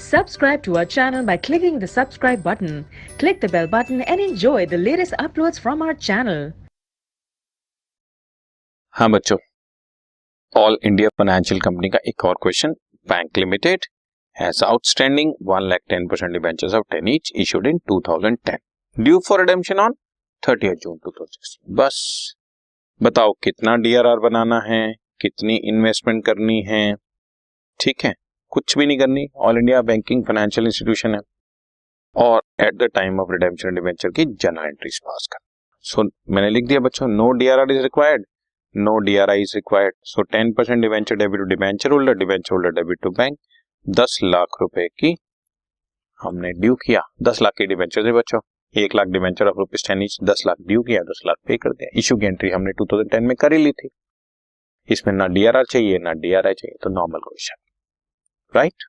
Subscribe to our channel by clicking the subscribe button. Click the bell button and enjoy the latest uploads from our channel. हाँ बच्चों, all India financial company का एक और question. Bank limited has outstanding 1,10% debentures of 10 each issued in 2010 due for redemption on 30 जून 2016। बस बताओ कितना DRR बनाना है, कितनी इन्वेस्टमेंट करनी है। ठीक है, कुछ भी नहीं करनी, all India banking financial institution है और at the time of redemption debenture की जनरल एंट्रीज पास कर। सो मैंने लिख दिया बच्चों, no DRR is required, no DRI is required. So 10% debenture debit to debenture holder debit to bank. 10 lakh रुपए की हमने ड्यू किया। 10 लाख की डिवेंचर थे बच्चों, 1 lakh debenture of rupees 10 each, 10 lakh due किया, 10 लाख पे कर दिया। इशू की एंट्री हमने 2010 में कर ही ली थी। इसमें ना डीआरआर चाहिए ना डीआरआई चाहिए, तो नॉर्मल क्वेश्चन, राइट।